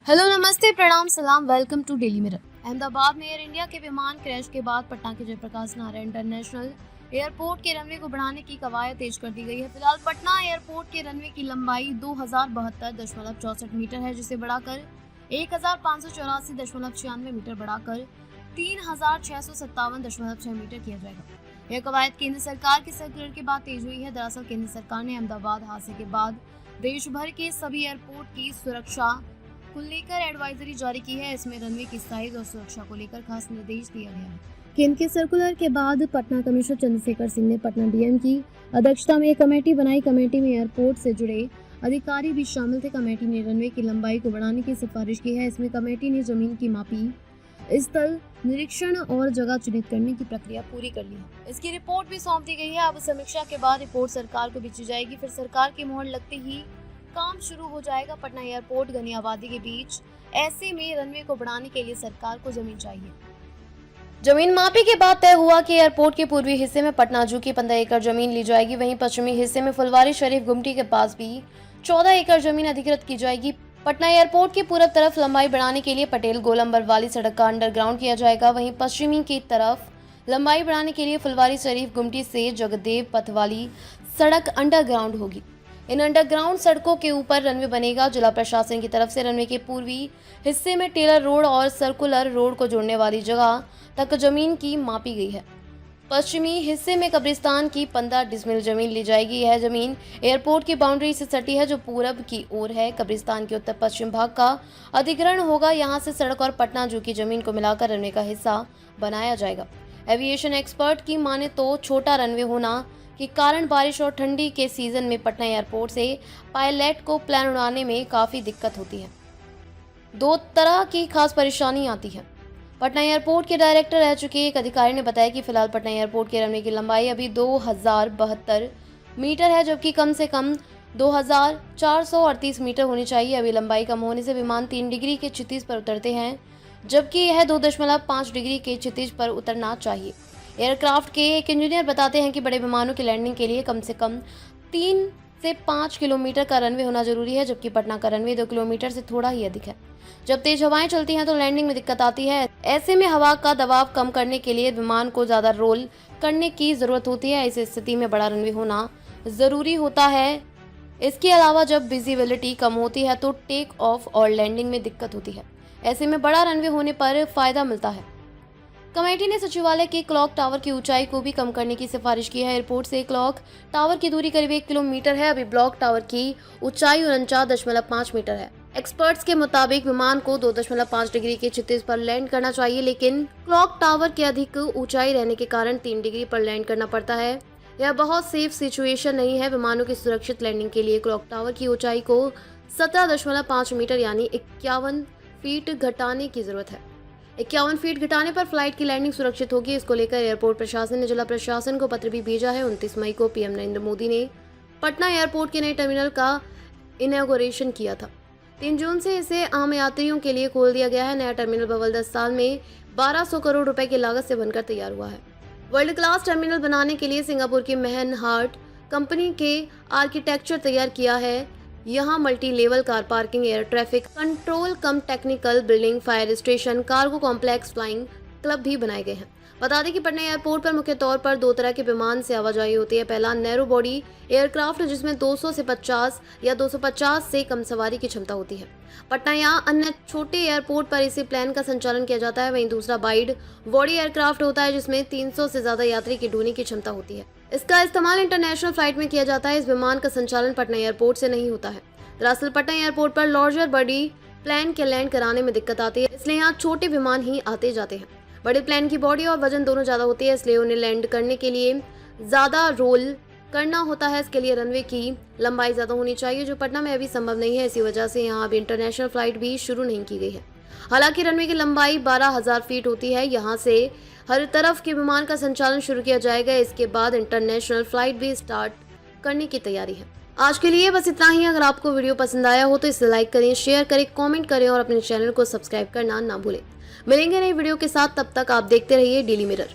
Hello, नमस्ते, प्रणाम, सलाम, welcome to Daily Mirror. Ahmedabad में एयर इंडिया के विमान क्रैश के बाद पटना के जयप्रकाश नारायण इंटरनेशनल एयरपोर्ट के रनवे को बढ़ाने की कवायद तेज कर दी गई है। फिलहाल पटना एयरपोर्ट के रनवे की लंबाई 2072.64 मीटर है, जिसे बढ़ाकर 1584.96 मीटर बढ़ाकर 3657.6 मीटर किया जाएगा। यह कवायद केंद्र सरकार के सर्कुलर के बाद तेज हुई है। दरअसल केंद्र सरकार ने अहमदाबाद हादसे के बाद देश भर के सभी एयरपोर्ट की सुरक्षा को लेकर एडवाइजरी जारी की है। इसमें रनवे की साइज और सुरक्षा को लेकर खास निर्देश दिया गया है। केंद्र के सर्कुलर के बाद पटना कमिश्नर चंद्रशेखर सिंह ने पटना डीएम की अध्यक्षता में एक कमेटी बनाई। कमेटी में एयरपोर्ट से जुड़े अधिकारी भी शामिल थे। कमेटी ने रनवे की लंबाई को बढ़ाने की सिफारिश की है। इसमें कमेटी ने जमीन की मापी, स्थल निरीक्षण और जगह चिन्हित करने की प्रक्रिया पूरी कर ली है। इसकी रिपोर्ट भी सौंप दी गई है। अब समीक्षा के बाद रिपोर्ट सरकार को भेजी जाएगी। फिर सरकार की मोहर लगते ही काम शुरू हो जाएगा। पटना एयरपोर्ट घनी आबादी के बीच, ऐसे में रनवे को बढ़ाने के लिए सरकार को जमीन चाहिए। जमीन मापी के बाद तय हुआ कि एयरपोर्ट के पूर्वी हिस्से में पटना जू की 15 एकड़ जमीन ली जाएगी। वहीं पश्चिमी हिस्से में फुलवारी शरीफ गुमटी के पास भी 14 एकड़ जमीन अधिकृत की जाएगी। पटना एयरपोर्ट की पूरब तरफ लंबाई बढ़ाने के लिए पटेल गोलंबर वाली सड़क का अंडरग्राउंड किया जाएगा। वहीं पश्चिमी की तरफ लंबाई बढ़ाने के लिए फुलवारी शरीफ गुमटी से जगदेव पथ वाली सड़क अंडरग्राउंड होगी। इन अंडरग्राउंड सड़कों के ऊपर रनवे बनेगा। जिला प्रशासन की तरफ से रनवे के पूर्वी हिस्से में टेलर रोड और सर्कुलर रोड को जोड़ने वाली जगह तक जमीन की मापी गई है। पश्चिमी हिस्से में कब्रिस्तान की 15 डिसमिल जमीन ली जाएगी। यह जमीन एयरपोर्ट की बाउंड्री से सटी है, जो पूरब की ओर है। कब्रिस्तान के उत्तर पश्चिम भाग का अधिग्रहण होगा। यहाँ से सड़क और पटना जू की जमीन को मिलाकर रनवे का हिस्सा बनाया जाएगा। एविएशन एक्सपर्ट की माने तो छोटा रनवे होना के कारण बारिश और ठंडी के सीजन में पटना एयरपोर्ट से पायलट को प्लेन उड़ाने में काफ़ी दिक्कत होती है। दो तरह की खास परेशानी आती है। पटना एयरपोर्ट के डायरेक्टर रह चुके एक अधिकारी ने बताया कि फिलहाल पटना एयरपोर्ट के रनवे की लंबाई अभी 2072 मीटर है, जबकि कम से कम 2438 मीटर होनी चाहिए। अभी लंबाई कम होने से विमान 3 डिग्री के क्षितिज पर उतरते हैं, जबकि यह 2.5 डिग्री के क्षितिज पर उतरना चाहिए। एयरक्राफ्ट के एक इंजीनियर बताते हैं कि बड़े विमानों की लैंडिंग के लिए कम से कम 3 से 5 किलोमीटर का रनवे होना जरूरी है, जबकि पटना का रनवे 2 किलोमीटर से थोड़ा ही अधिक है। जब तेज हवाएं चलती हैं तो लैंडिंग में दिक्कत आती है। ऐसे में हवा का दबाव कम करने के लिए विमान को ज़्यादा रोल करने की ज़रूरत होती है। इस स्थिति में बड़ा रनवे होना ज़रूरी होता है। इसके अलावा जब विजिबिलिटी कम होती है तो टेक ऑफ और लैंडिंग में दिक्कत होती है। ऐसे में बड़ा रनवे होने पर फ़ायदा मिलता है। कमेटी ने सचिवालय के क्लॉक टावर की ऊंचाई को भी कम करने की सिफारिश की है। एयरपोर्ट से क्लॉक टावर की दूरी करीब 1 किलोमीटर है। अभी ब्लॉक टावर की ऊंचाई 49.5 मीटर है। एक्सपर्ट्स के मुताबिक विमान को 2.5 डिग्री के क्षितिज पर लैंड करना चाहिए, लेकिन क्लॉक टावर के अधिक ऊंचाई रहने के कारण 3 डिग्री पर लैंड करना पड़ता है। यह बहुत सेफ सिचुएशन नहीं है। विमानों की सुरक्षित लैंडिंग के लिए क्लॉक टावर की ऊंचाई को 17.5 मीटर यानी 51 फीट घटाने की जरूरत है। 51 फीट घटाने पर फ्लाइट की लैंडिंग सुरक्षित होगी। इसको लेकर एयरपोर्ट प्रशासन ने जिला प्रशासन को पत्र भी भेजा है। 29 मई को पीएम नरेंद्र मोदी ने पटना एयरपोर्ट के नए टर्मिनल का इनॉग्रेशन किया था। 3 जून से इसे आम यात्रियों के लिए खोल दिया गया है। नया टर्मिनल बवल 10 साल में 1200 करोड़ रुपए की लागत से बनकर तैयार हुआ है। वर्ल्ड क्लास टर्मिनल बनाने के लिए सिंगापुर की महन हार्ट कंपनी के आर्किटेक्चर तैयार किया है। यहाँ multi level car parking, air traffic control cum technical building, fire station, cargo complex, flying club भी बनाए गए हैं। बता दें कि पटना एयरपोर्ट पर मुख्य तौर पर 2 तरह के विमान से आवाजाही होती है। पहला नैरो बॉडी एयरक्राफ्ट, जिसमें 200 से 50 या 250 से कम सवारी की क्षमता होती है। पटना या अन्य छोटे एयरपोर्ट पर इसी प्लेन का संचालन किया जाता है। वहीं दूसरा वाइड बॉडी एयरक्राफ्ट होता है, जिसमें 300 से ज्यादा यात्री की ढोने की क्षमता होती है। इसका इस्तेमाल इंटरनेशनल फ्लाइट में किया जाता है। इस विमान का संचालन पटना एयरपोर्ट से नहीं होता है। दरअसल पटना एयरपोर्ट पर लार्जर बॉडी प्लेन के लैंड कराने में दिक्कत आती है, इसलिए यहाँ छोटे विमान ही आते जाते हैं। बड़े प्लेन की बॉडी और वजन दोनों ज्यादा होती है, इसलिए उन्हें लैंड करने के लिए ज्यादा रोल करना होता है। इसके लिए रनवे की लंबाई ज्यादा होनी चाहिए, जो पटना में अभी संभव नहीं है। इसी वजह से यहाँ अभी इंटरनेशनल फ्लाइट भी शुरू नहीं की गई है। हालांकि रनवे की लंबाई 12,000 फीट होती है। यहाँ से हर तरफ के विमान का संचालन शुरू किया जाएगा। इसके बाद इंटरनेशनल फ्लाइट भी स्टार्ट करने की तैयारी है। आज के लिए बस इतना ही। अगर आपको वीडियो पसंद आया हो तो इसे लाइक करें, शेयर करें, कमेंट करें और अपने चैनल को सब्सक्राइब करना ना भूलें। मिलेंगे नई वीडियो के साथ, तब तक आप देखते रहिए डेली मिरर।